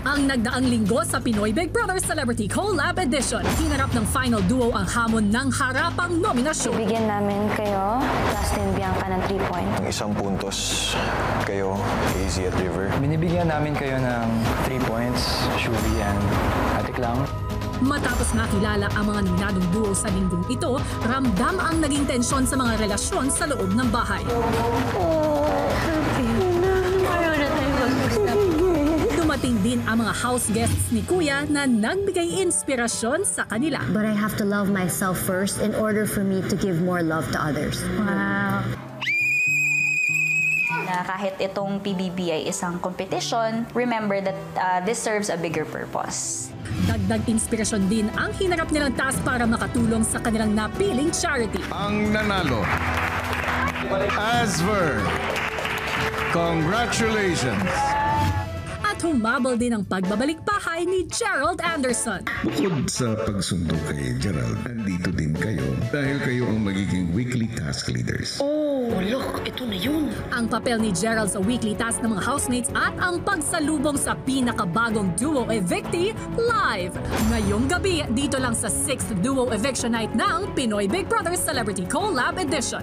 Ang nagdaang linggo sa Pinoy Big Brother Celebrity Collab Edition, hinarap ng final duo ang hamon ng harapang nominasyon. Bigyan namin kayo, Justin Bianca, ng 3 points. Ang isang puntos kayo, AZ at River. Binibigyan namin kayo ng 3 points, Shuvi and Atik lang. Matapos makilala ang mga nominadong duo sa linggong ito, ramdam ang naging tensyon sa mga relasyon sa loob ng bahay. Dumating din ang mga house guests ni Kuya na nagbigay inspirasyon sa kanila. But I have to love myself first in order for me to give more love to others. Wow. Na kahit itong PBB ay isang competition, remember that this serves a bigger purpose. Dagdag inspirasyon din ang hinarap nilang task para makatulong sa kanilang napiling charity. Ang nanalo, Asver. Congratulations! At humabol din ang pagbabalik bahay ni Gerald Anderson. Bukod sa pagsundo kay Gerald, nandito din kayo dahil kayo ang magiging weekly task leaders. Oh, look, ito na yun. Ang papel ni Gerald sa weekly task ng mga housemates at ang pagsalubong sa pinakabagong duo evictee live. Ngayong gabi, dito lang sa 6th Duo Eviction Night ng Pinoy Big Brother Celebrity Collab Edition.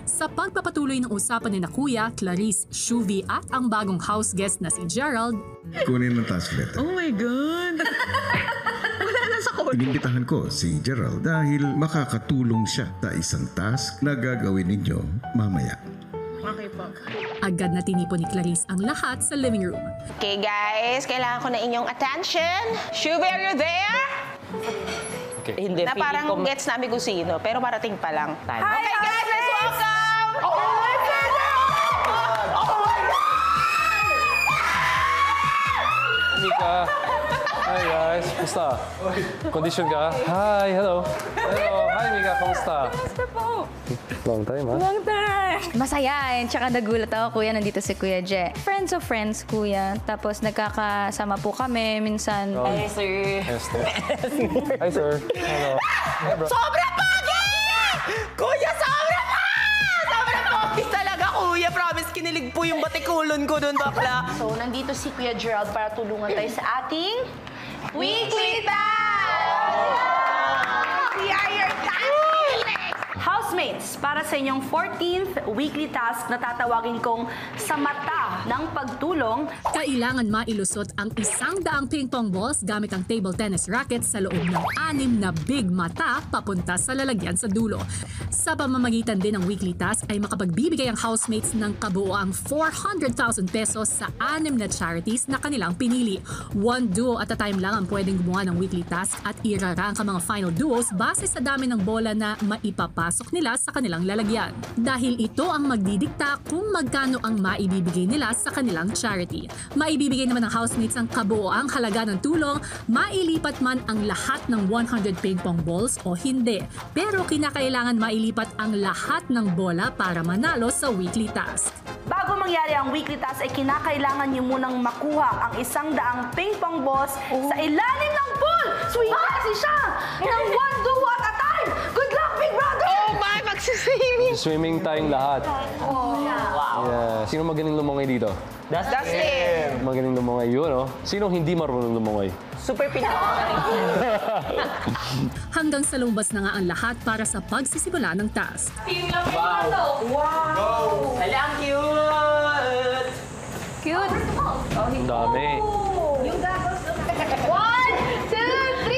Sa pagpapatuloy ng usapan ni Kuya, Clarice, Shuvi at ang bagong house guest na si Gerald, Kunin ang task letter. Oh my God! Wala na sa ko. Inimbitahan ko si Gerald dahil makakatulong siya sa isang task na gagawin ninyo mamaya. Okay po. agad na tinipon ni Clarice ang lahat sa living room. Okay guys, kailangan ko na inyong attention. Shuvi, are you there? Okay. Hindi, na parang gets namin kung sino, pero parating pa lang. Hi, okay guys, let's welcome! Oh my God! Oh my God! Mika. Hi guys, kumusta? Condition ka? Hi, hello. Hello, hi Mika, kumusta? Kumusta po? Long time, ha? Long time! Masaya eh. Tsaka nagulat ako, kuya, nandito si Kuya Je. Friends of friends, kuya. Tapos nagkakasama po kami minsan. Oh. Hi, sir. Yes, sir. Hi, sir. Hello. Hi, bro. Sobra pogi! Kuya, sobra pa! Sobra pogi talaga, kuya. Promise, kinilig po yung batikulon ko doon, bakla. So, nandito si Kuya Gerald para tulungan tayo sa ating Weekly Task! We are your task leaders! Housemates, para sa inyong 14th weekly task na tatawagin kong sa mata ng pagtulong. Kailangan mailusot ang 100 ping-pong balls gamit ang table tennis racket sa loob ng 6 na big mata papunta sa lalagyan sa dulo. Sa pamamagitan din ng weekly task ay makapagbibigay ang housemates ng kabuoang 400,000 pesos sa 6 na charities na kanilang pinili. One duo at a time lang ang pwedeng gumawa ng weekly task at irarank ang mga final duos base sa dami ng bola na maipapasok nila sa kanilang lalagyan. Dahil ito ang magdidikta kung magkano ang maibibigay nila sa kanilang charity. Maibibigay naman ng housemates ang kabuoang halaga ng tulong, mailipat man ang lahat ng 100 ping-pong balls o hindi. Pero kinakailangan mailipat ang lahat ng bola para manalo sa weekly task. Bago mangyari ang weekly task ay kinakailangan niyo munang makuha ang 100 ping-pong balls sa ilalim ng pool. Swing kasi siya ng one duo at a time. Good luck, big brother! Oh my, magsiswimming! Swimming tayong lahat. Oh, wow. Yeah. Sino magaling lumangoy dito? Dustin! Magaling lumangoy yun, no? Sino hindi marunong lumangoy? Super pinaka-magaling. Hanggang sa lumabas na nga ang lahat para sa pagsisimula ng task. Wow! Wow! Hala, ang cute! Cute. Ang dami. Yung gagawin. 1, 2, 3!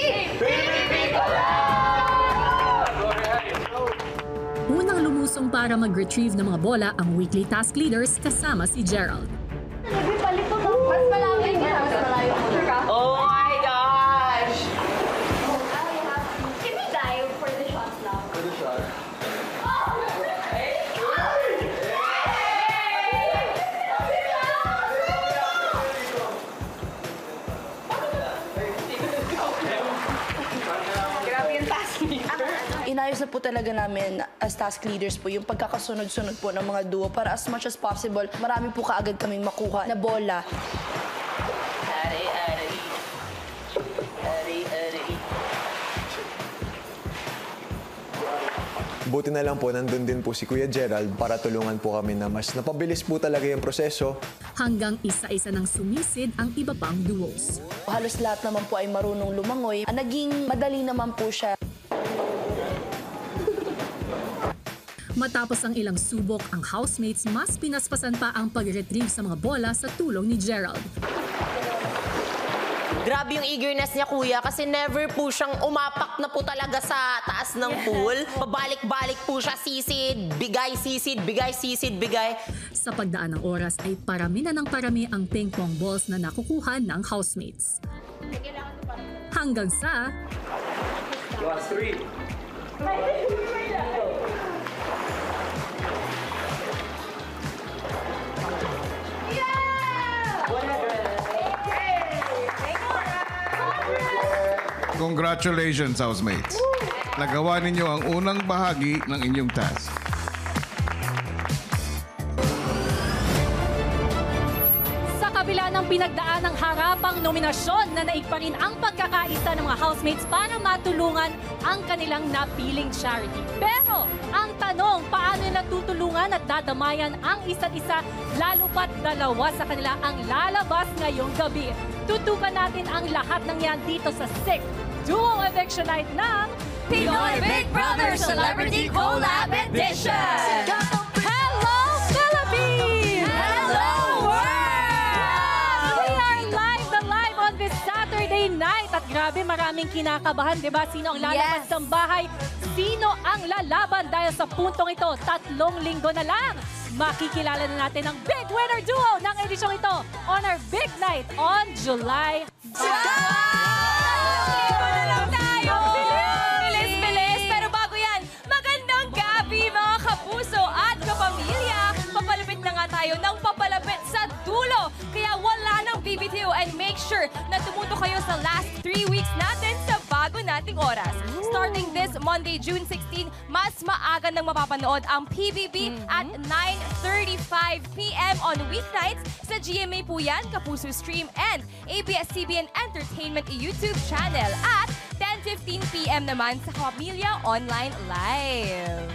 Unang lumusong para mag-retrieve ng mga bola ang weekly task leaders kasama si Gerald. Nagpipalito na. Mas malaki niya. Mas malayo ko. Oh my gosh! Can we dive for the shots now? For the shot. Grabe yung task niya. Inayos na po talaga namin as task leaders po yung pagkakasunod-sunod po ng mga duo para as much as possible, marami po kaagad kaming makuha na bola. Ari. Buti na lang po, nandun din po si Kuya Gerald para tulungan po kami na mas napabilis po talaga yung proseso. Hanggang isa-isa nang sumisid ang iba pang duos. Halos lahat naman po ay marunong lumangoy. Naging madali naman po siya. Matapos ang ilang subok, ang housemates mas pinaspasan pa ang pag-retrieve sa mga bola sa tulong ni Gerald. Grabe yung eagerness niya, kuya, kasi never po siyang umapak na po talaga sa taas ng pool. Pabalik-balik po siya, sisid, bigay. Sa pagdaan ng oras ay parami na ng parami ang ping pong balls na nakukuha ng housemates. Hanggang sa... Last 3. Congratulations, housemates! Nagawa ninyo ang unang bahagi ng inyong task. Sa kabila ng pinagdaan ng harapang nominasyon na naig pa rin ang pagkakaisa ng mga housemates para matulungan ang kanilang napiling charity. Pero ang tanong, paano nila tutulungan at dadamayan ang isa't isa, lalo pat dalawa sa kanila ang lalabas ngayong gabi. Tutukan natin ang lahat ng yan dito sa 6th Duo Eviction Night ng Pinoy Big Brother Celebrity Collab Edition! Hello, Philippines! Hello, world! We are live on this Saturday night. At grabe, maraming kinakabahan, di ba? Sino ang lalabas ng bahay? Sino ang lalaban? Dahil sa puntong ito, 3 linggo na lang. Makikilala na natin ang big winner duo ng edisyong ito on our big night on July 5. Bilis! Pero bago yan, magandang gabi mga kapuso at kapamilya. Papalapit na nga tayo ng papalapit sa dulo. Kaya wala nang BBTO and make sure na tumuto kayo sa last 3 weeks natin sa bago nating oras. Starting this Monday, June 16, mas maaga nang mapapanood ang PBB at 9:35 p.m. on weeknights sa GMA po yan, Kapuso Stream and ABS-CBN Entertainment YouTube channel at 10:15 p.m. naman sa Kapamilya Online Live.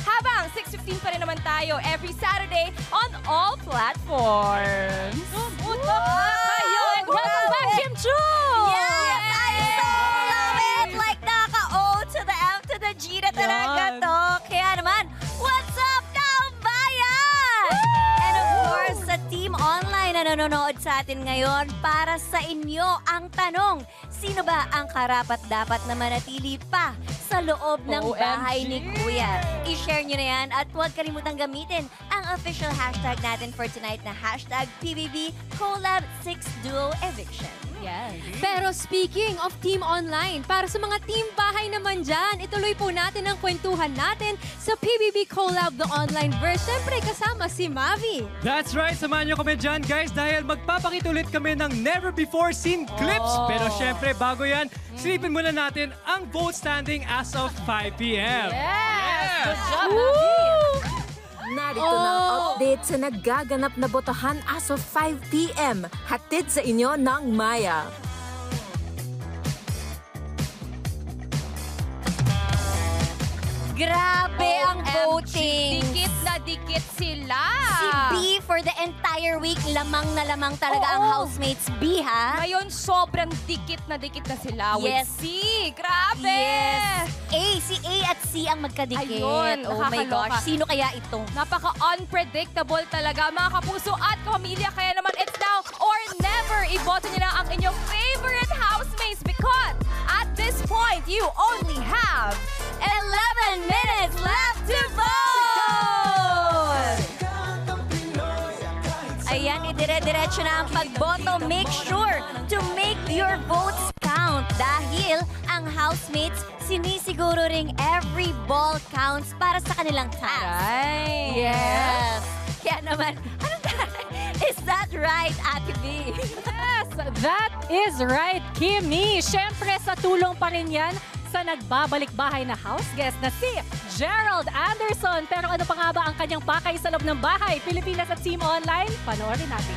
Habang 6:15 pa rin naman tayo every Saturday on all platforms. Tumutok na kayo! And welcome back, Kim Chu! Yes! I so love it! Like naka-O to the M to the G na talaga to. Kaya naman, what's up, Kabayan? And of course, sa Team Online na nanonood sa atin ngayon, para sa inyo ang tanong, sino ba ang karapat-dapat na manatili pa sa loob ng bahay ni Kuya? I-share nyo na yan at huwag kalimutang gamitin ang official hashtag natin for tonight na hashtag PBB Collab 6 Duo Eviction. Yes. Pero speaking of Team Online, para sa mga team bahay naman dyan, ituloy po natin ang kwentuhan natin sa PBB Collab The Online Verse. Siyempre kasama si Mavi. That's right, samahan nyo kami dyan guys dahil magpapakita ulit kami ng never before seen clips. Pero syempre bago yan, silipin muna natin ang vote standing as of 5 p.m. Yes! Good job, Mavi! Narito na ang update sa nagaganap na botohan as of 5 p.m. Hatid sa inyo ng Maya. Grabe ang voting! Dikit na dikit sila! Si B for the entire week, lamang na lamang talaga ang housemates B, ha? Ngayon, sobrang dikit na sila Yes. with C. Grabe! Yes! Si A at C ang magkadikit. Ayun, oh my nakakaloka. gosh, sino kaya ito? Napaka-unpredictable talaga, mga kapuso at pamilya. Kaya naman, it's now or never. Iboto nyo na ang inyong favorite housemates because at this point, you only have 11 minutes left to vote! Ayan, idire-diretso na ang pagboto. Make sure to make your votes count dahil ang housemates sinisiguro ring every ball counts para sa kanilang task. Right. Yes. Kaya naman, is that right, Ate B? Yes, that is right, Kimmy. Siyempre, sa tulong pa rin yan sa nagbabalik bahay na house guest na si Gerald Anderson. Pero ano pa nga ba ang kanyang pakay sa loob ng bahay? Pilipinas at Team Online? Panoorin natin.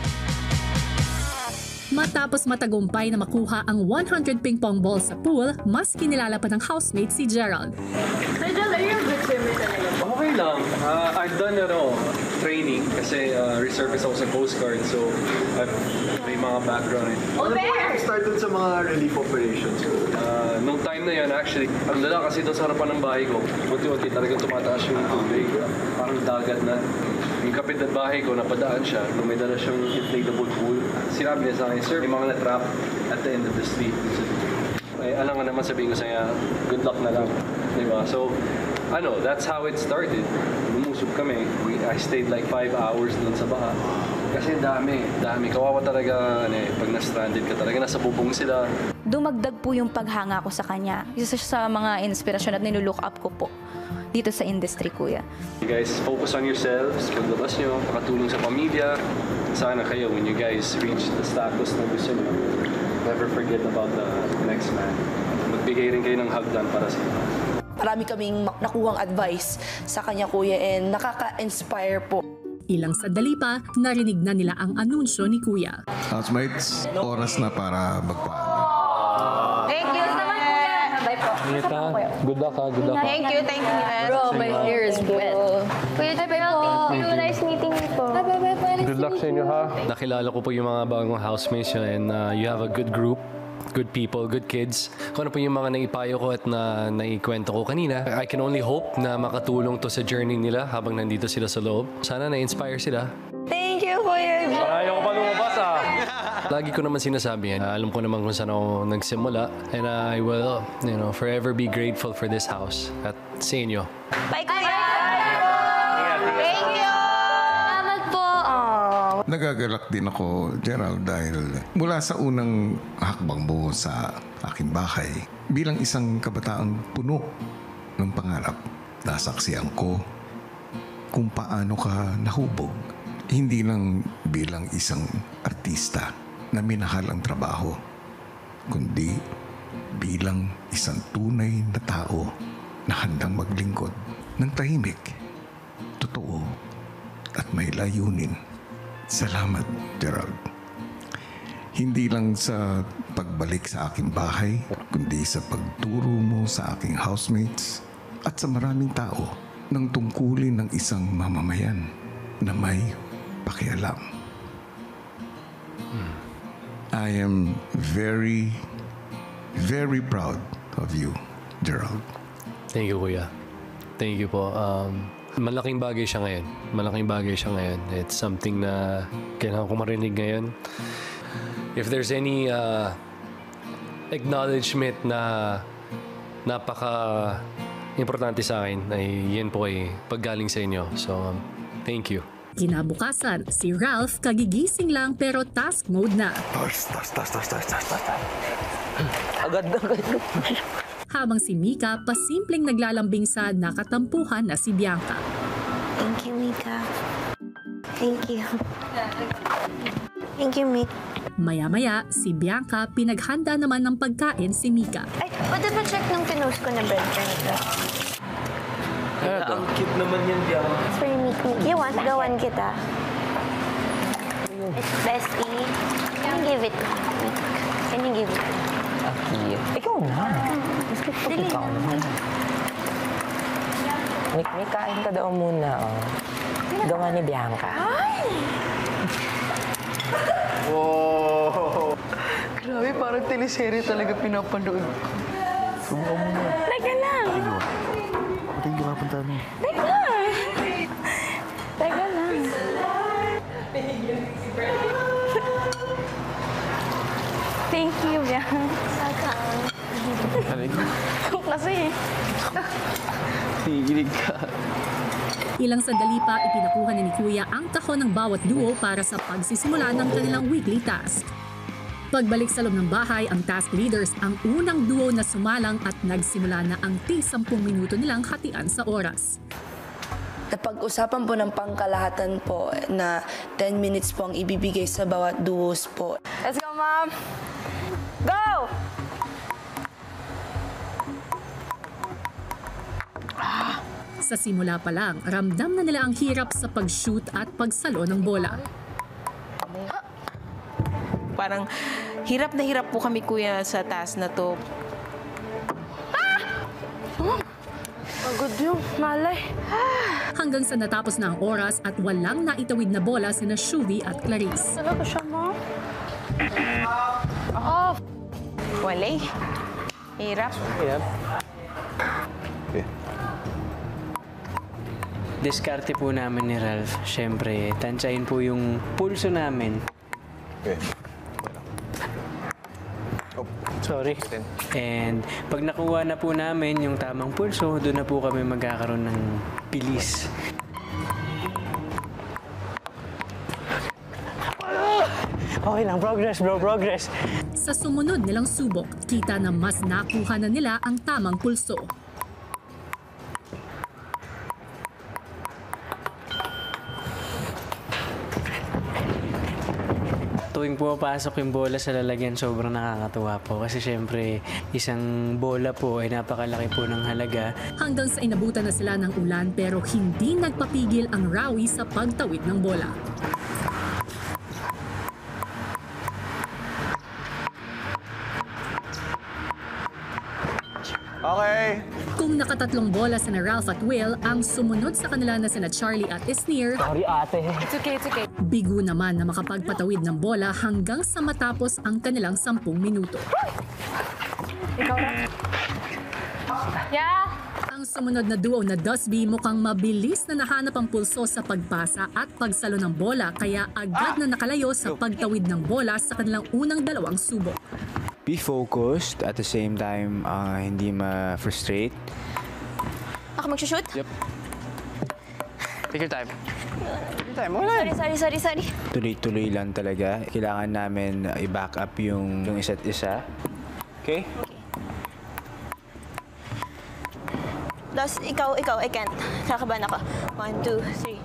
Matapos matagumpay na makuha ang 100 ping pong balls sa pool, mas kinilala pa ng housemate si Gerald. Hi, Gerald, are you a good swimmer? I've done training kasi reservist ako sa Coast Guard, so may mga background. Ano po yung start dun sa mga relief operations? Nung time na yan, actually, ang lala kasi doon sa harapan ng bahay ko, unti-unti talagang tumataas yung tubig. Parang dagat na. Yung kapit na bahay ko, napadaan siya, nung may dala siyang inflatable pool. Sinabi niya sa akin, sir, may mga na-trap at the end of the street. Ay, alam nga naman sabihin ko sa kanya, good luck na lang. Diba? So, that's how it started. Lumusog kami. I stayed like 5 hours doon sa baha. Kasi dami. Kawawa talaga, pag na-stranded ka talaga, nasa bubong sila. Dumagdag po yung paghanga ko sa kanya. Isa sa mga inspirasyon at nilulook up ko po dito sa industry, kuya. You guys, focus on yourselves. Paglabas nyo, makatulong sa pamilya. Sana kayo, when you guys reach the status na gusto nyo, never forget about the next man. Magbigay rin kayo ng hagdan para sa inyo. Marami kaming nakuhang advice sa kanya, kuya, and nakaka-inspire po. Ilang sandali pa, narinig na nila ang anunsyo ni Kuya. Housemates, oras na para magpaalam. Thank you naman, kuya. Bye po. Good luck. Thank you. Bro, my hair is wet. Kuya Jebel, thank you. Nice meeting you po. Bye. Good luck sa inyo, ha? Nakilala ko po yung mga bagong housemates nyo and you have a good group. Good people, good kids. Kung ano po yung mga naipayo ko at naikwento ko kanina, I can only hope na makatulong to sa journey nila habang nandito sila sa loob. Sana na-inspire sila. Thank you, kuya. Ayaw ko pa lumabas, Lagi ko naman sinasabi yan. Alam ko naman kung saan ako nagsimula. And I will, forever be grateful for this house at sa inyo. Bye, kuya. Thank you. Salamat po. Nagagalak din ako, Gerald, dahil mula sa unang hakbang mo sa aking bahay, bilang isang kabataang puno ng pangarap, nasaksihan ko kung paano ka nahubog. Hindi lang bilang isang artista na minahal ang trabaho, kundi bilang isang tunay na tao na handang maglingkod ng tahimik, totoo at may layunin. Salamat, Gerald. Hindi lang sa pagbalik sa aking bahay, kundi sa pagturo mo sa aking housemates at sa maraming tao ng tungkulin ng isang mamamayan na may pakialam. I am very, very proud of you, Gerald. Thank you, Kuya. Thank you po. Malaking bagay siya ngayon. It's something na kailangan ko marinig ngayon. If there's any acknowledgement na napaka-importante sa akin, ay yan po ay paggaling sa inyo. So, thank you. Kinabukasan, si Ralph kagigising lang pero task mode na. Agad. Habang si Mika pasimpleng naglalambing sa nakatampuhan na si Bianca. Thank you, Mika. Thank you. Thank you, Mika. Maya-maya, si Bianca pinaghanda naman ng pagkain si Mika. Ay, pwede ba check ng pinost ko na breadcrumb ito? Ang cute naman yan, Bianca. It's for you, Mika. You want? Gawan kita. It's bestie. Can you give it? Can you give it? Ikaw na. Ikaw na. May kain ka daw muna. Gawa ni Bianca. Wow! Grabe, parang teleserye talaga pinapanood ko. Subukan mo na. Teka lang. Ito yung mapunta mo. Teka lang. Thank you, Bianca. Kasi. Higilig ka. Ilang sandali pa ipinakuha ni Kuya ang kahon ng bawat duo para sa pagsisimula ng kanilang weekly task. Pagbalik sa loob ng bahay, ang task leaders ang unang duo na sumalang at nagsimula na ang 10 minuto nilang hatian sa oras. Napag-usapan po ng pangkalahatan po na 10 minutes po ang ibibigay sa bawat duos po. Let's go, Mom! Go! Sa simula pa lang, ramdam na nila ang hirap sa pag-shoot at pagsalo ng bola. Parang hirap na hirap po kami, kuya, sa task na to. Pagod yung malay. Hanggang sa natapos na ang oras at walang naitawid na bola sina Shuvi at Clarice. Talaga siya, ma? Walay. Hirap. Okay. Diskarte po namin ni Ralph. Siyempre, tansyahin po yung pulso namin. Okay. Sorry. And pag nakuha na po namin yung tamang pulso, doon na po kami magkakaroon ng bilis. Okay lang, progress bro, progress. Sa sumunod nilang subok, kita na mas nakuha na nila ang tamang pulso. Tuwing pumapasok yung bola sa lalagyan, sobrang nakakatuwa po. Kasi syempre, isang bola po ay napakalaki po ng halaga. Hanggang sa inabutan na sila ng ulan pero hindi nagpapigil ang Rawi sa pagtawid ng bola. Okay. Kung nakatatlong bola sina Ralph at Will, ang sumunod sa kanila na sina Charlie at Isnir, Sorry ate. It's okay, it's okay. bigo naman na makapagpatawid ng bola hanggang sa matapos ang kanilang 10 minuto. Ikaw na. Yeah. Ang sumunod na duo na Dusby mukhang mabilis na nahanap ang pulso sa pagpasa at pagsalo ng bola kaya agad na nakalayo sa pagtawid ng bola sa kanilang unang dalawang subok. Be focused at the same time, hindi ma-frustrate. Ako mag-shoot? Yep. Take your time. Sorry. Tuloy-tuloy lang talaga. Kailangan namin i-back up yung isa't isa. Okay? Plus, ikaw, I can't. Kakabahan ako. 1, 2, 3.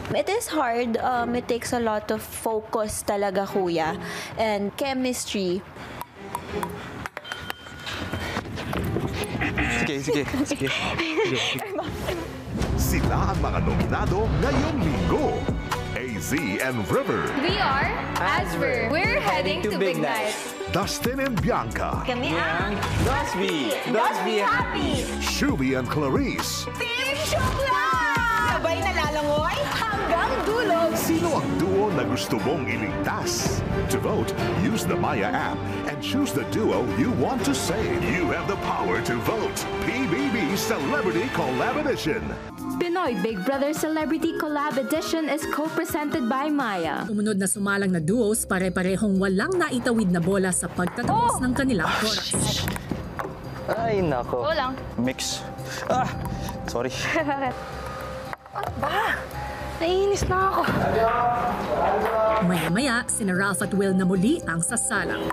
It is hard. It takes a lot of focus talaga, kuya. And chemistry. Sige. Sila ang mga nominado ngayong linggo. AZ and River. We are Asver. We're heading to Big Night. Dustin and Bianca. Kami ang Dusby Happy. Shuvi and Clarice. Team Shukla! Sabay na lalangoy hanggang dulo. Sino ang duo na gusto mong iligtas? To vote, use the Maya app and choose the duo you want to save. You have the power to vote. PBB Celebrity Collab Edition. Pinoy Big Brother Celebrity Collab Edition is co-presented by Maya. Sumunod na sumalang na duos, pare-parehong walang naitawid na bola sa pagtatapos ng kanilang oras. Ay, nako. Oo lang. Mix. Sorry. Naiinis na ako. Maya-maya, sina Ralph at Will na muli ang sasalang.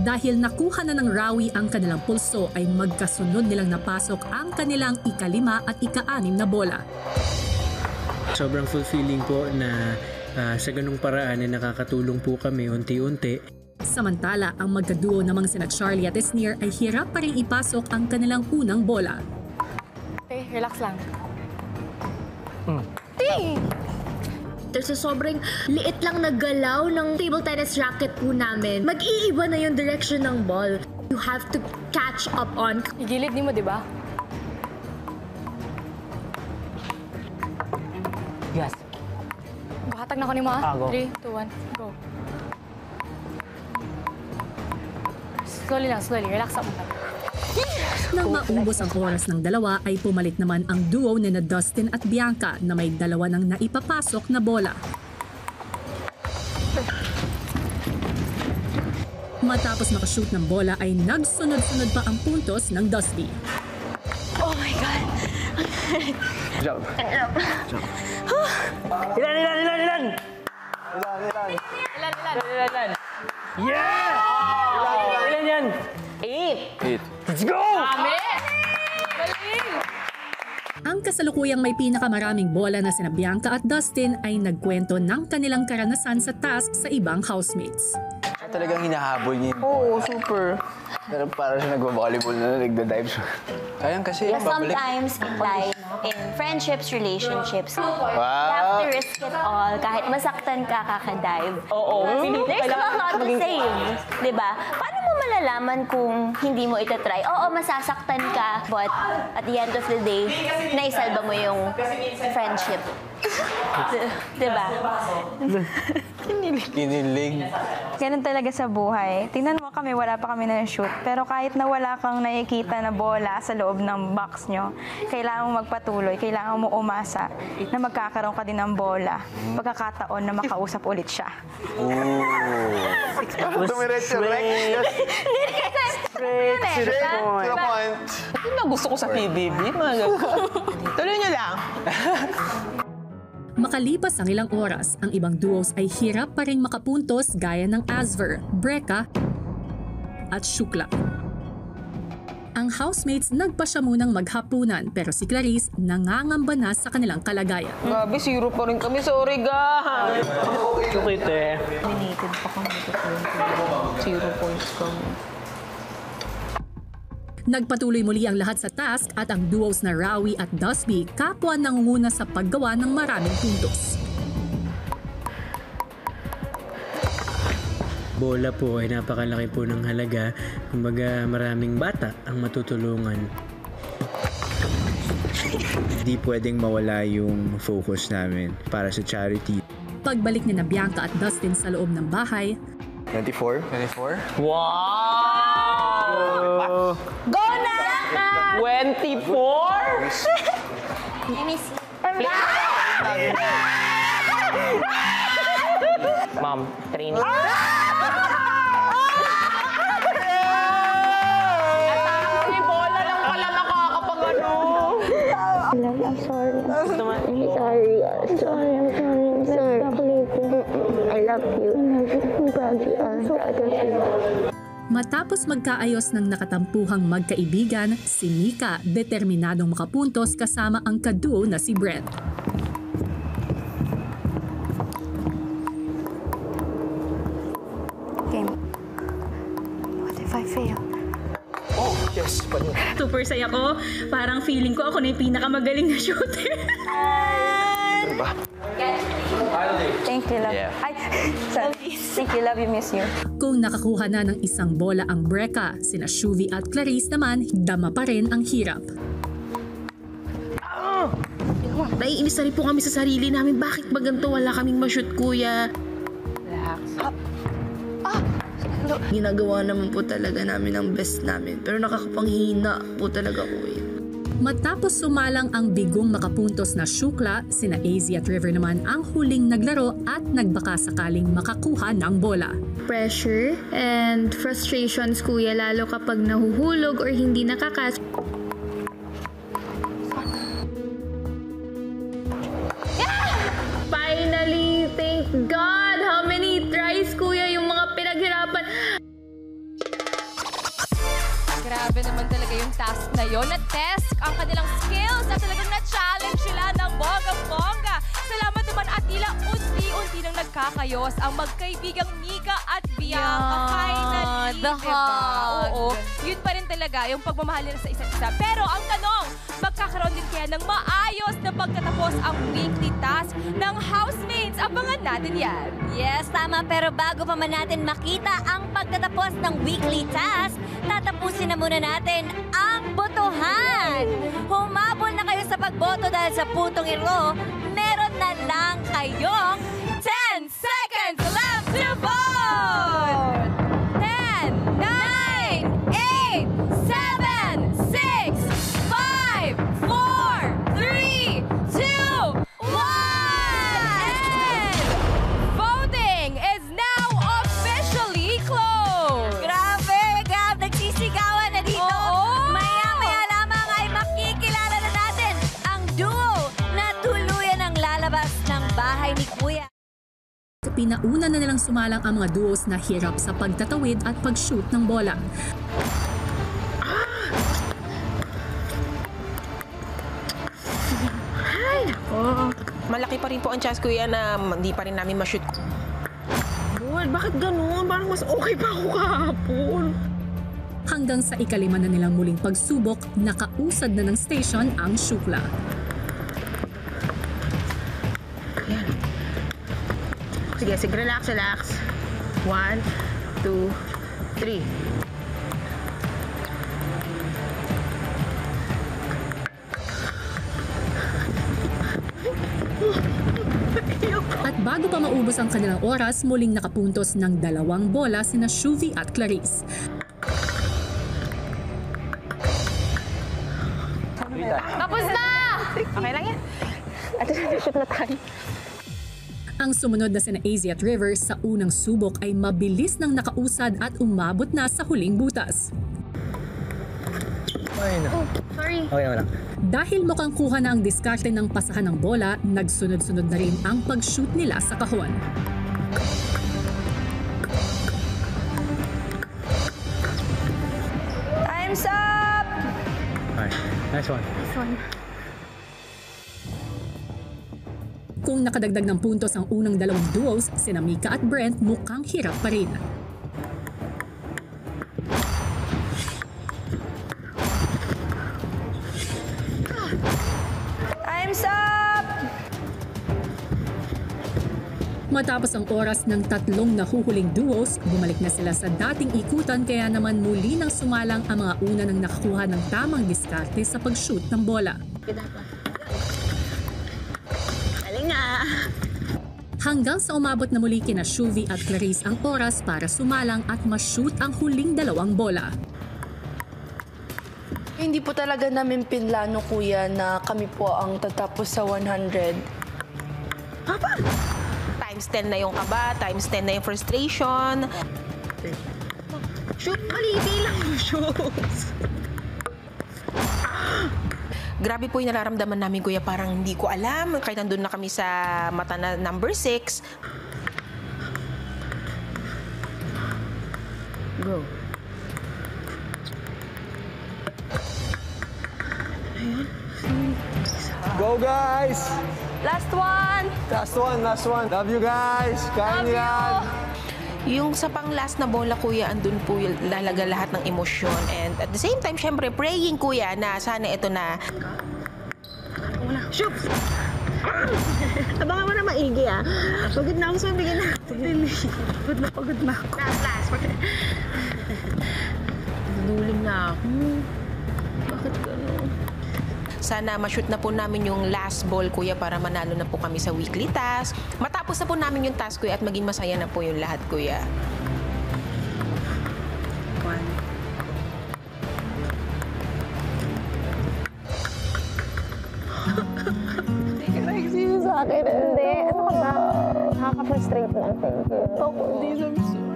Dahil nakuha na ng Rawi ang kanilang pulso ay magkasunod nilang napasok ang kanilang ika-5 at ika-6 na bola. Sobrang fulfilling po na sa ganung paraan ay nakakatulong po kami unti-unti. Samantala, ang magkaduo namang sina Charlie at Isnir ay hirap pa rin ipasok ang kanilang unang bola. Okay, relax lang. Sa sobrang liit lang na galaw ng table tennis racket po namin, mag-iiba na yung direction ng ball. You have to catch up on. Igilid ni mo, di ba? Yes. Buhatag na ko ni mo, ha? Go. 3, 2, 1, go. Slowly. Relax up mo. Nang maubos ang oras ng dalawa ay pumalit naman ang duo ni na Dustin at Bianca na may dalawa ng naipapasok na bola. Matapos makashoot ng bola ay nagsunod-sunod pa ang puntos ng Dusty. Oh my God! Jump. Ilan. Yeah! Ilan yan? 8. Let's go! Ang kasalukuyang may pinakamaraming bola na sina Bianca at Dustin ay nagkwento ng kanilang karanasan sa task sa ibang housemates. talagang hinahabol niya yung Oo, super. Pero para siya nagbabalibol na nagda-dive siya. Ayun kasi, Yeah, babalik. sometimes in life, in friendships, relationships, you Wow. have to risk it all. Kahit masaktan ka, kakadive. Oo. There's a lot to save. Diba? Paano mo malalaman kung hindi mo itatry? Oo, masasaktan ka, but at the end of the day, naisalba mo yung friendship. Diba? Kinilig. Ganun talaga sa buhay. Tingnan mo kami, wala pa kami na-shoot. Pero kahit na wala kang nakikita na bola sa loob ng box nyo, kailangan mo magpatuloy, kailangan mo umasa na magkakaroon ka din ng bola. Pagkakataon na makausap ulit siya. Tumiretso, Rex. Straight to the point. Yun ang gusto ko sa PBB. Tuloy niyo lang. Makalipas ang ilang oras, ang ibang duos ay hirap pa rin makapuntos gaya ng Asver, Breka at Shukla. Ang housemates nagpasya munang maghapunan pero si Clarice nangangamba na sa kanilang kalagayan. Grabe, zero pa rin kami. Sorry, ga. Okay, te. Dominated pa kami. 0 points kami. Nagpatuloy muli ang lahat sa task at ang duos na Rawi at Dusby kapwa nangunguna sa paggawa ng maraming puntos. Bola po ay napakalaki po ng halaga. Kumbaga maraming bata ang matutulungan. Hindi pwedeng mawala yung focus namin para sa charity. Pagbalik ni na Bianca at Dustin sa loob ng bahay, 24? Wow! Go na! 24? I miss you. Ma'am, training. Bola lang pala nakakapag-ano. I'm sorry. I'm sorry. I love you. I'm proud you are. matapos magkaayos ng nakatampuhang magkaibigan, si Mika determinadong makapuntos kasama ang kaduo na si Brett. Game. What if I fail? Oh, yes. Super saya ko. Parang feeling ko ako na yung pinakamagaling na shooter. Diba? Thank you, love. Yeah. Thank you, love you, miss you. Kung nakakuha na ng isang bola ang Breka, sina Shuvi at Clarice naman, dama pa rin ang hirap. Naiinis na rin po kami sa sarili namin. Bakit ba ganito wala kaming ma-shoot, kuya? Relax. Ginagawa naman po talaga namin ang best namin. Pero nakakapanghina po talaga, kuya. Matapos sumalang ang bigong makapuntos na Shukla, sina AZ at River naman ang huling naglaro at nagbaka sakaling makakuha ng bola. Pressure and frustrations, kuya, lalo kapag nahuhulog or hindi nakakas. Finally, thank God! How many tries, kuya, yung mga pinaghirapan? Grabe naman talaga yung task na yon. Na-test ang kanilang skills at talagang na-challenge sila ng bongga-bongga. Salamat naman at tila unti-unti nang nagkakayos ang magkaibigang Mika at Bianca. Finally, the hug. Oo, yun pa rin talaga yung pagmamahal nila sa isa't isa. Pero ang tanong, magkakaroon din kaya ng maayos na pagtatapos ang weekly task ng housemates? Abangan natin yan. Yes, tama. Pero bago pa man natin makita ang pagtatapos ng weekly task, tatapusin na muna natin ang botohan. Humabol na kayo sa pagboto dahil sa putong ilo, meron na lang kayong 10 seconds left to vote! 10, 9, 8, 7, 6, 5, 4, 3, 2, 1! And voting is now officially closed! Grabe! Nagsisigawan na dito. Maya-maya lamang ay makikilala na natin ang duo na tuluyan ang lalabas ng bahay ni Kuya. Pinauna na nilang sumalang ang mga duos na hirap sa pagtatawid at pag-shoot ng bola. Ay, nako. Malaki pa rin po ang chance, kuya, na hindi pa rin namin ma-shoot. Lord, bakit ganun? Parang mas okay pa ako kahapon. Hanggang sa ikalima na nilang muling pagsubok, nakausad na ng station ang Shukla. Ayan. Sige, relax. 1, 2, 3. At bago pa maubos ang kanilang oras, muling nakapuntos ng 2 bola sina Shuvi at Clarice. Tapos na! Okay lang yan. At shoot na tayo. Ang sumunod na sina AZ at River sa unang subok ay mabilis nang nakausad at umabot na sa huling butas. Sorry. Okay, wala. Dahil mukhang kuha na ang diskarte ng pasahan ng bola, nagsunod-sunod na rin ang pag-shoot nila sa kahon. Time's up! Okay, nice one. Kung nakadagdag ng puntos ang unang dalawang duos, sina Mika at Brent mukhang hirap pa rin. Time's up! Matapos ang oras ng 3 nahuhuling duos, bumalik na sila sa dating ikutan kaya naman muli nang sumalang ang mga una nang nakakuha ng tamang diskarte sa pag-shoot ng bola. Hanggang sa umabot na muli kina Shuvi at Clarice ang oras para sumalang at ma-shoot ang huling 2 bola. Hindi po talaga namin pinlano, kuya, na kami po ang tatapos sa 100. Papa! Times 10 na yung kaba, times 10 na yung frustration. Shoot, maliit lang yung shoot. Grabe po yung nararamdaman namin, kuya. Parang hindi ko alam. Kahit nandun na kami sa mata na number 6. Go. Go, guys! Last one! Last one. Love you, guys. Kaya niyo yan. Yung sa pang-last na bola, kuya, andun po lalaga lahat ng emosyon. And at the same time, syempre, praying, kuya, na sana ito na... Shoot! Abangan mo na maigi, ah. Pagod na ako sa bigyan natin. Pagod na ako. Last. Duling na ako. Bakit gano'n? Sana ma-shoot na po namin yung last ball, kuya, para manalo na po kami sa weekly task. Matapos na po namin yung task, kuya, at maging masaya na po yung lahat, kuya. Nag-excuse sa akin. Hindi. Ano ka ba? Nakaka-frustrate na. Thank you. Ako, hindi I'm sorry.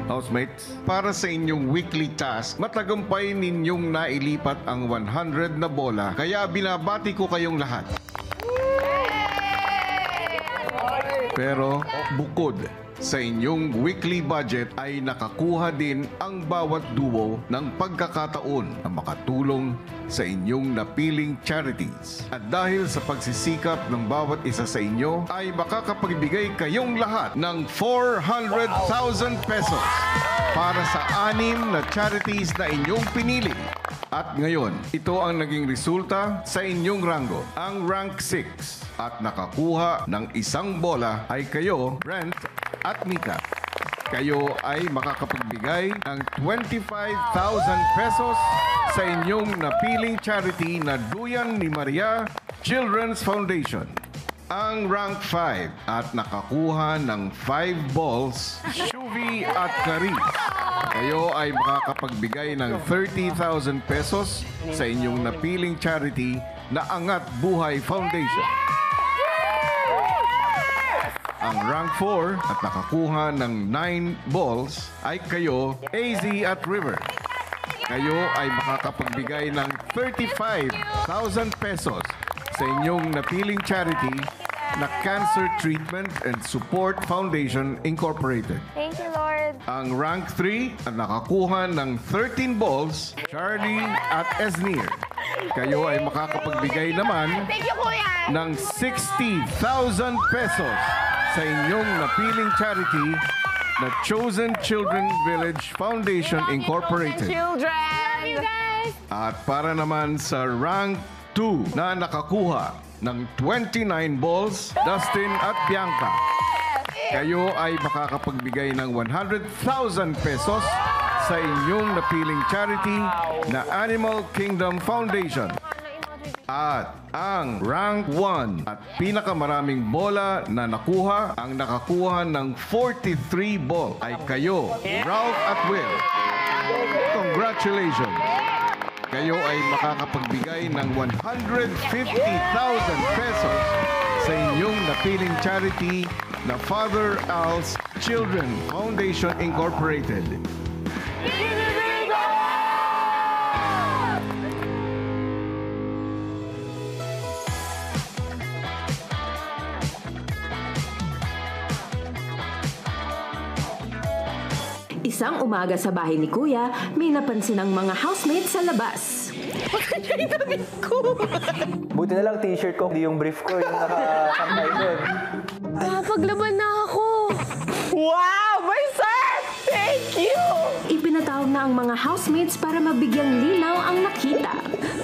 Housemates, para sa inyong weekly task, matagumpay ninyong nailipat ang 100 na bola, kaya binabati ko kayong lahat. Pero bukod sa inyong weekly budget ay nakakuha din ang bawat duo ng pagkakataon na makatulong sa inyong napiling charities. At dahil sa pagsisikap ng bawat isa sa inyo, ay makakapagbigay kayong lahat ng 400,000 pesos para sa 6 na charities na inyong pinili. At ngayon, ito ang naging resulta sa inyong rango. Ang rank 6 at nakakuha ng 1 bola ay kayo, Brent at Mika. Kayo ay makakapagbigay ng 25,000 pesos sa inyong napiling charity na Duyan ni Maria Children's Foundation. Ang rank 5 at nakakuha ng 5 balls, Shuvi at Clarice. Kayo ay makakapagbigay ng 30,000 pesos sa inyong napiling charity na Angat Buhay Foundation. Ang rank 4 at nakakuha ng 9 balls ay kayo, AZ at River. Kayo ay makakapagbigay ng 35,000 pesos sa inyong napiling charity na Cancer Treatment and Support Foundation Incorporated. Thank you, Lord. Ang rank 3 at nakakuha ng 13 balls, Charlie at Esnir. kayo ay makakapagbigay naman Thank you, Kuya! ng 60,000 pesos sa inyong napiling charity na Chosen Children Village Foundation Incorporated. Children! Love you guys! At para naman sa rank 2 na nakakuha ng 29 balls, Dustin at Bianca, kayo ay makakapagbigay ng 100,000 pesos sa inyong napiling charity na Animal Kingdom Foundation. At ang rank 1 at pinakamaraming bola na nakuha, ang nakakuha ng 43 ball ay kayo, Ralph at Will. Congratulations! Kayo ay makakapagbigay ng 150,000 pesos sa inyong napiling charity na Father Al's Children Foundation Incorporated. Isang umaga sa bahay ni Kuya, may napansin ang mga housemates sa labas. Buti na lang t-shirt ko, hindi yung brief ko, yung nakasakay doon. Paglaban na ako. Wow! My sir! Thank you! Ipinatawag na ang mga housemates para mabigyang linaw ang nakita.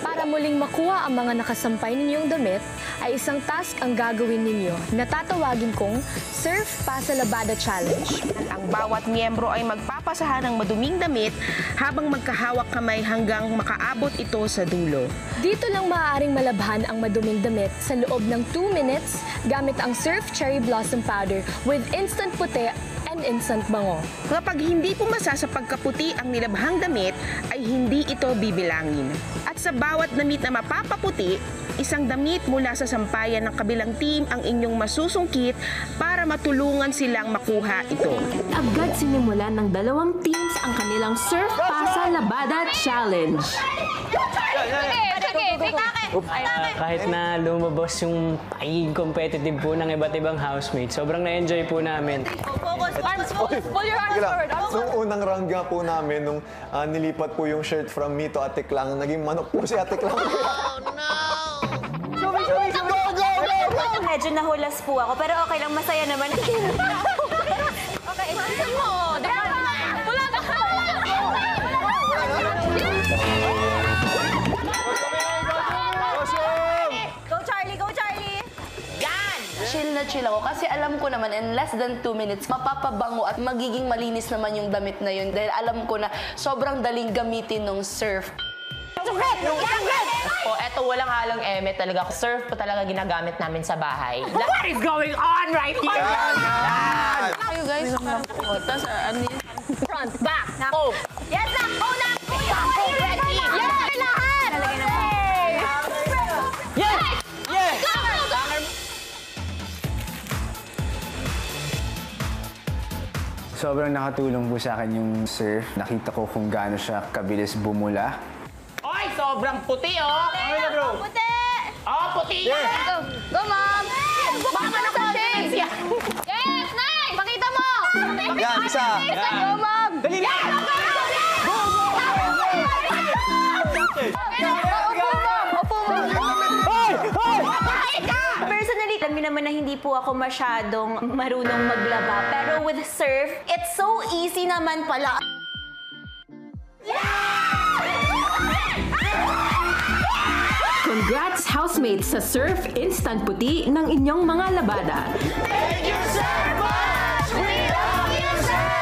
Para muling makuha ang mga nakasampay ninyong damit, ay isang task ang gagawin ninyo na tatawagin kong Surf Pasa Labada Challenge. Ang bawat miyembro ay magpapasahan ng maduming damit habang magkahawak kamay hanggang makaabot ito sa dulo. Dito lang maaaring malabhan ang maduming damit sa loob ng 2 minutes gamit ang Surf Cherry Blossom Powder with instant puti and instant bango. Kapag hindi pumasa sa pagkaputi ang nilabhang damit, ay hindi ito bibilangin. At sa bawat damit na mapapaputi, isang damit mula sa sampayan ng kabilang team ang inyong masusungkit para matulungan silang makuha ito. Agad sinimulan ng dalawang teams ang kanilang Surf Pasa Labada Challenge. Kahit na lumabas yung pagiging competitive po ng iba't ibang housemates, sobrang na-enjoy po namin. Pull your arms forward. Nung unang round nga po namin, nung nilipat po yung shirt from me to Ate Klang, naging manok po si Ate Klang. Medyo nahulas po ako, pero okay lang, masaya naman. Okay, isa mo. Wala ka! Go, Charlie! Go, Charlie! Yan! Chill na chill ako kasi alam ko naman in less than 2 minutes, mapapabango at magiging malinis naman yung damit na yun dahil alam ko na sobrang daling gamitin ng surf. Eto walang halong eme talaga. Surf po talaga ginagamit namin sa bahay. What is going on right here? Kayo guys, tapos Front, back, oh! Yes na! Oh na! Ready! Yes! Lahat! Yes! Yes! Sobrang nakatulong po sa akin yung surf. Nakita ko kung gaano siya kabilis bumula. Oy, sobrang puti, oh! Ay, bro! Puti! Oh, puti! Yes! Go, mom! Baka na sa shades! Yes! Nice! Pakita mo! Yan, isa! Go, mom! Dali na! Go! Opo, mom! Personally, alam niyo naman na hindi po ako masyadong marunong maglaba. Pero with surf, it's so easy naman pala. Congrats housemates sa Surf Instant Puti ng inyong mga labada. Thank you so much! We love you, sir!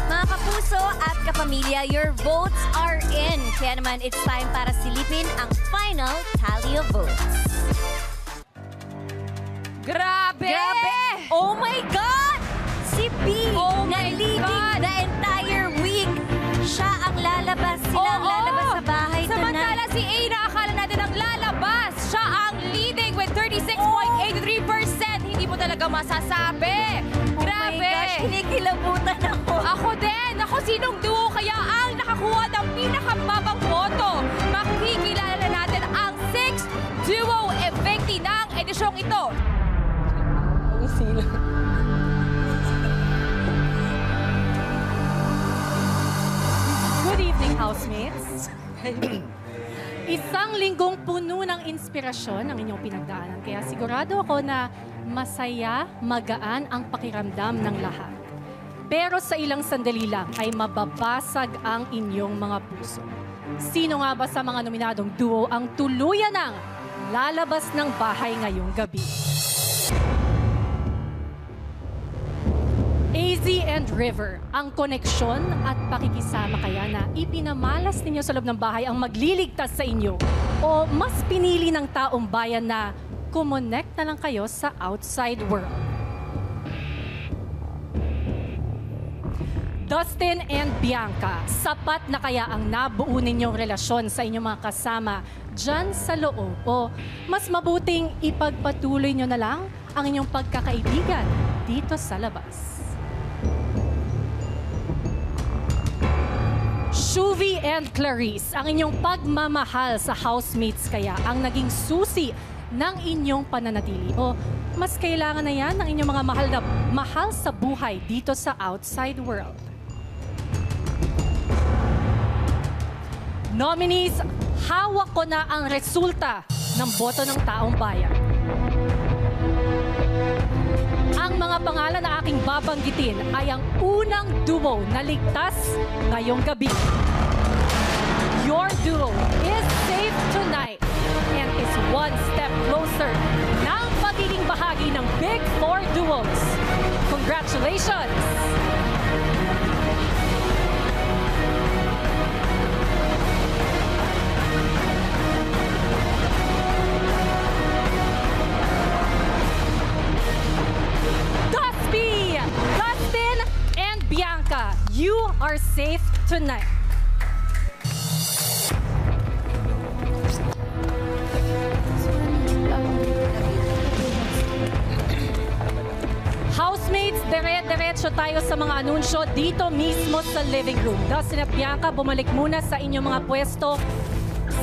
Mga kapuso at kapamilya, your votes are in. Kaya naman, it's time para silipin ang final tally of votes. Grabe! Oh my God! Si B na leading the entire week. Siya ang lalabas. Sila ang lalabas sa bahay tonight. Samantala si A na akala natin ang lalabas. Siya ang leading with 36.83%. Hindi mo talaga masasabi. Grabe! Oh my gosh, kinikilabutan ako. Ako din. Ako, sinong duo kaya ang nakakuha ng pinakamabang boto? Makikilala na natin ang 6th duo evictee ng edisyong ito. Good evening, housemates. Isang linggong puno ng inspirasyon ang inyong pinagdaanan. Kaya sigurado ako na masaya, magaan ang pakiramdam ng lahat. Pero sa ilang sandali lang ay mababasag ang inyong mga puso. Sino nga ba sa mga nominadong duo ang tuluyan ng lalabas ng bahay ngayong gabi? AZ and River, ang koneksyon at pakikisama kaya na ipinamalas ninyo sa loob ng bahay ang magliligtas sa inyo? O mas pinili ng taong bayan na kumonect na lang kayo sa outside world? Dustin and Bianca, sapat na kaya ang nabuo ninyong relasyon sa inyong mga kasama dyan sa loob? O mas mabuting ipagpatuloy nyo na lang ang inyong pagkakaibigan dito sa labas? Shuvi and Clarice, ang inyong pagmamahal sa housemates kaya ang naging susi ng inyong pananatili? O mas kailangan na yan ng inyong mga mahal sa buhay dito sa outside world? Nominees, hawak ko na ang resulta ng boto ng taong bayan. Ang mga pangalan na aking babanggitin ay ang unang duo na ligtas ngayong gabi. Your duo is safe tonight and is one step closer ng pagiging bahagi ng Big Four Duos. Congratulations! Dustin and Bianca, you are safe tonight. Housemates, dire-diretso tayo sa mga anunsyo dito mismo sa living room. Dustin at Bianca, bumalik muna sa inyong mga pwesto.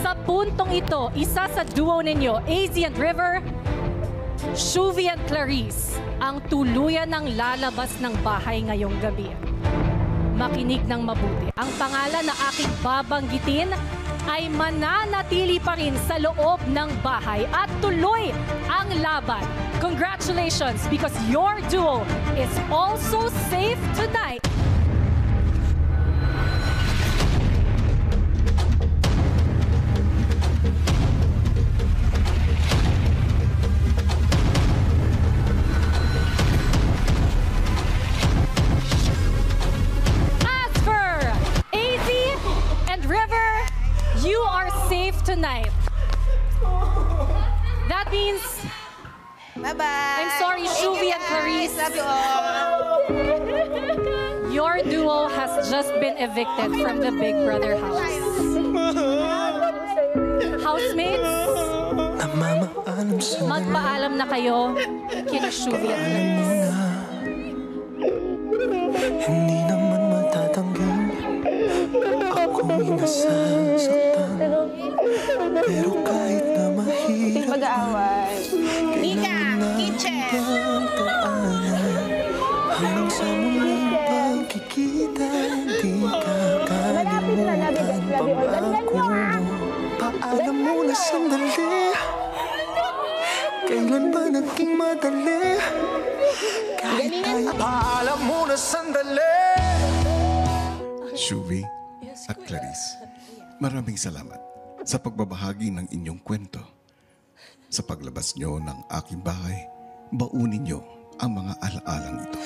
Sa puntong ito, isa sa duo ninyo, AZ and River, Shuvi and Clarice, ang tuluyan ng lalabas ng bahay ngayong gabi. Makinig ng mabuti. Ang pangalan na aking babanggitin ay mananatili pa rin sa loob ng bahay at tuloy ang laban. Congratulations, because your duo is also safe tonight. Tonight. That means... Bye-bye. I'm sorry, Shuvi and Clarice. Love you all. Your duo has just been evicted from the Big Brother house. Housemates, magpaalam na kayo kina Shuvi and Clarice. Hindi naman matatanggal ako'y nasasaktan. Pero kahit na mahirap mag-aaway. Mika, kitchen! Hanggang sa muling pagkikita, di kakalimutan pangako mo. Paalam mo na sandali, kailan ba naging madali? Kahit tayo, paalam mo na sandali. Shuvi at Clarice, maraming salamat sa pagbabahagi ng inyong kwento. Sa paglabas nyo ng aking bahay, baunin nyo ang mga alaalang ito.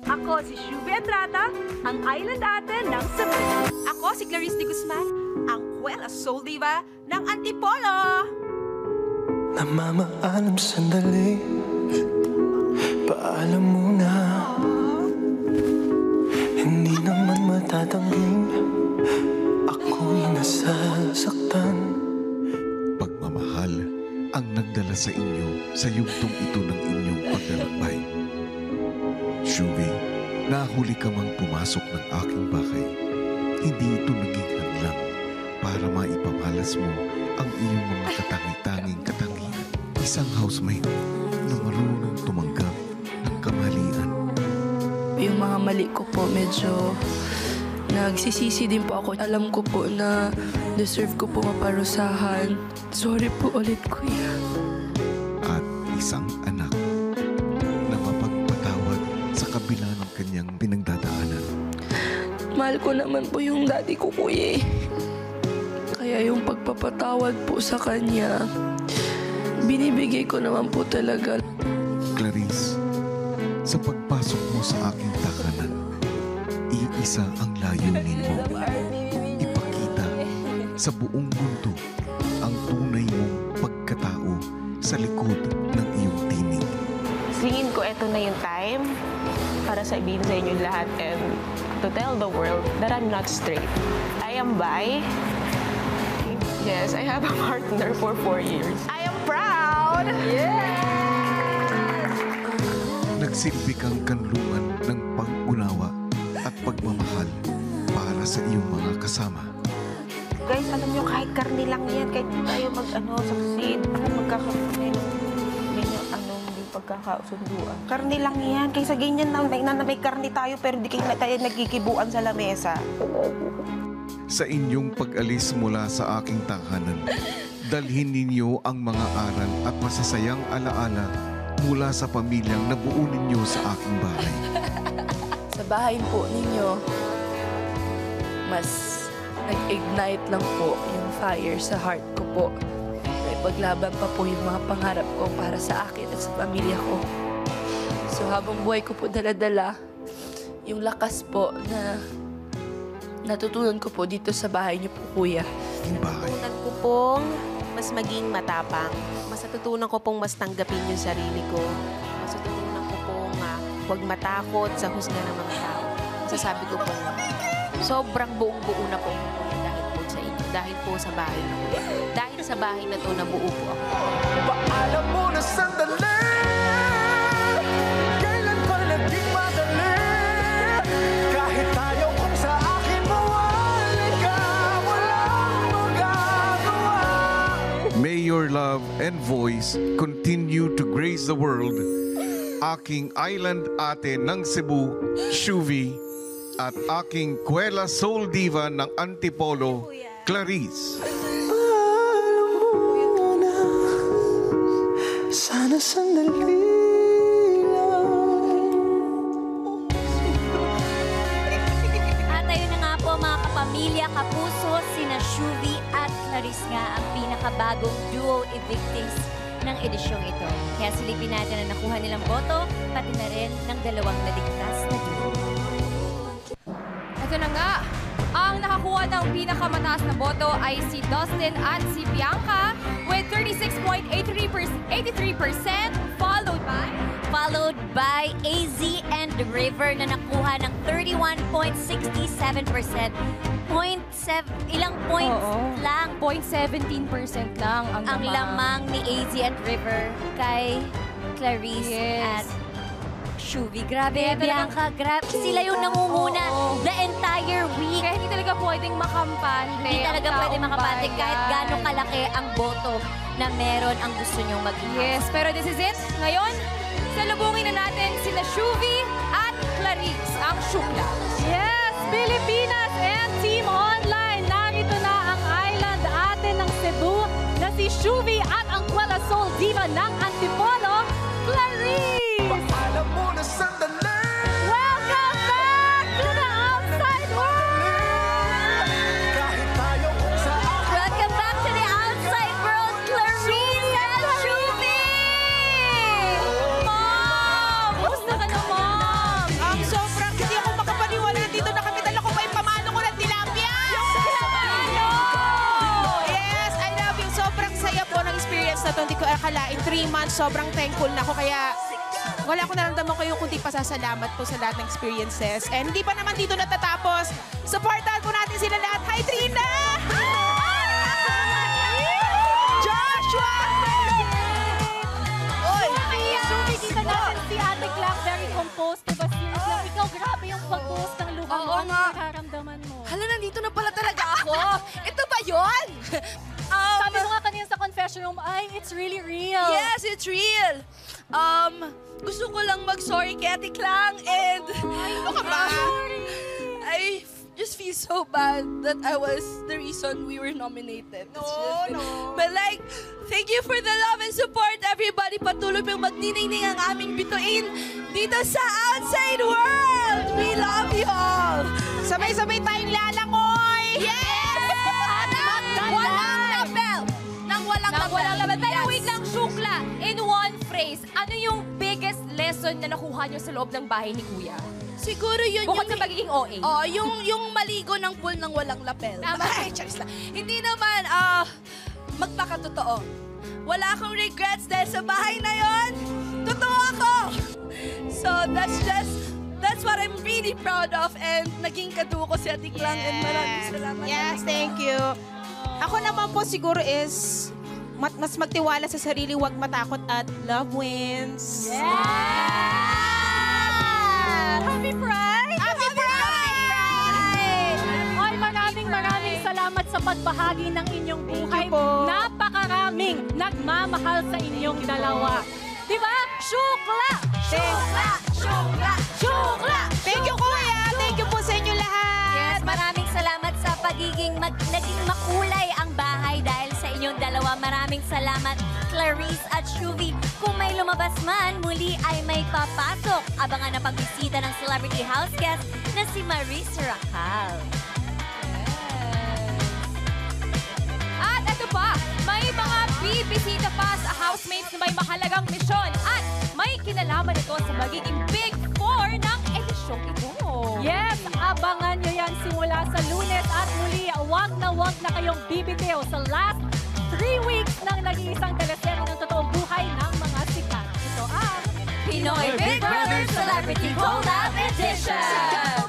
Ako si Shuvi Etrata, ang island ate ng Cebu. Ako si Clarice de Guzman, ang Kuwela Soul Diva ng Antipolo. Namamaalam sandali, paalam muna. Hindi naman matatangging ako'y nasasaktan. Pagmamahal ang nagdala sa inyo sa yugtong ito ng inyong paglalakbay. Shuvi, nahuli ka mang pumasok ng aking bahay. Hindi ito naging hadlang para maipamalas mo ang iyong mga katangi-tanging katangian. Isang housemate na marunong tumanggap ng kamalian. Yung mga mali ko po, medyo Nagsisisi din po ako. Alam ko po na deserve ko po maparusahan. Sorry po ulit, Kuya. At isang anak na mapagpatawad sa kabila ng kanyang pinagdadaanan. Mahal ko naman po yung daddy ko, Kuya. Kaya yung pagpapatawad po sa kanya, binibigay ko naman po talaga. Clarice, sa pagpasok mo sa aking tahanan, iisa ang layunin mo. Ipakita sa buong mundo ang tunay mong pagkatao sa likod ng iyong tinig. Tingin ko eto na yung time para sabihin sa inyo lahat and to tell the world that I'm not straight. I am bi. Yes, I have a partner for 4 years. I am proud! Nagsilbi kang kanlungan ng pag-unawa at pagmamahal para sa iyong mga kasama. Guys, alam nyo, kahit karni lang yan, kahit tayo succeed, magkakaroon hindi pagkakasunduan. Karni lang yan, kaysa ganyan na may karni tayo pero di tayo nagkikibuan sa lamesa. Sa inyong pag-alis mula sa aking tahanan, dalhin ninyo ang mga aral at masasayang alaala mula sa pamilyang nabuo ninyo sa aking bahay. Sa bahay po ninyo, mas nag-ignite lang po yung fire sa heart ko po. May paglaban pa po yung mga pangarap ko para sa akin at sa pamilya ko. So habang buhay ko po dala-dala, yung lakas po na natutunan ko po dito sa bahay niyo po, Kuya. Natutunan ko pong mas maging matapang. Mas natutunan ko pong mas tanggapin yung sarili ko. Mas natutunan ko pong huwag matakot sa husga ng mga tao. Masasabi ko pong sobrang buong-buo na po dahil po sa inyo. Dahil po sa bahay na po. Dahil sa bahay na to, nabuo po ako. Paalam mo na sandali, kailan ko naging madali. Kahit tayo kung sa akin mawala ka, walang magagawa. May your love and voice continue to grace the world. Aking island ate ng Cebu, Shuvi, at aking Kuwela Soul Diva ng Antipolo, Clarice. Sana sandali lang. At ayun na nga po mga kapamilya, kapuso, sina Shuvi at Clarice nga ang pinakabagong duo evictees ng edisyong ito. Kaya silipin natin na nakuha nilang boto, pati na rin ng dalawang naligtas na duo. Ito na nga, ang nakakuha ng pinakamataas na boto ay si Dustin at si Bianca with 36.83%, followed by AZ and River na nakuha ng 31.67%. Ilang points lang? 0.17% lang ang lamang ni AZ and River kay Clarice at Shuvi. Grabe, Bianca, grabe. Sila yung nangunguna the entire week. Kaya hindi talaga pwedeng makampante. Hindi talaga pwedeng makampante kahit gaano kalaki ang boto na meron ang gusto nyong mag-house. Yes, pero this is it. Ngayon, salubungin na natin sina Shuvi at Clarice, ang Shukla. Yes, Pilipinas and Team Online. Narito na ang island ate ng Cebu na si Shuvi at ang Kuwela Soul Diva ng Antipolo, Clarice. Paalam mo na sandali. Welcome back to the outside world. Kahit tayo kung sa akin. Welcome back to the outside world, Clarice and Shuvi! Mom! Gusto ka na, Mom? Sobrang hindi ako makapaniwala. Dito na kami dala ko pa yung pamano ko ng tilapia. Yes, I love you. Sobrang saya po ng experience na to. Hindi ko akalain. 3 months, sobrang thankful na ako. Kaya wala ko naramdaman kayo kundi pasasalamat po sa lahat ng experiences. And hindi pa naman dito natatapos. Supportahan po natin sila lahat. Hi, Trina! Joshua! Oy! Shuvi, kita natin si Ate Clark, very composed, diba? Serious lang. Ikaw, grabe yung pag-post ng luha mo. Ano nakaramdaman mo? Hala, nandito na pala talaga ako. Ito ba yun? Sabi mo nga kanina sa confession room, ay, it's really real. Yes, it's real. Gusto ko lang mag-sorry kay Ate Klang and... Ano ka ba? I just feel me so bad that I was the reason we were nominated. No. But like, thank you for the love and support, everybody. Patuloy pong magniningning ang aming bituin dito sa outside world. We love you all. Sabay-sabay tayong lalangoy. Yes! Walang label. Nang walang label. Pero wait lang, Shukla, in one phrase, ano yung biggest lesson na nakuha nyo sa loob ng bahay ni Kuya? Siguro yun Bukod yung... sa magiging OA. Oh, yung maligo ng pool ng walang lapel. Ay, charis lang. Hindi naman, magpakatotoo. Wala akong regrets dahil sa bahay na yon. Totoo ako! So, that's what I'm really proud of, and naging katuwa ko si Atik lang, and maraming salamat. Yes, thank you. Ako naman po siguro is mas magtiwala sa sarili, huwag matakot at love wins. Happy Pride! Happy Pride! Ay, maraming salamat sa pagbahagi ng inyong buhay. Napakaraming nagmamahal sa inyong dalawa. Diba? Shukla! Shukla! Shukla! Shukla! Thank you, Kuya! Thank you po sa inyo lahat! Yes, maraming salamat sa pagiging naging makulay ang bahay dahil sa inyong dalawa. Maraming salamat, Clarice at Shuvi. Kung may lumabas man, muli ay may papasok. Abangan na pagbisita ng celebrity house guest na si Maurice Racal. At ito pa, may mga bibisita pa sa housemates na may mahalagang misyon at may kinalaman ito sa magiging Big 4 ng edisyong ito. Yes, abangan nyo yan simula sa Lunes at muli, wag na kayong bibitiw sa last 3 weeks ng nag-iisang teleserye ng totoong buhay ng mga sikat. Ito ang Pinoy Big Brother Celebrity Collab Edition!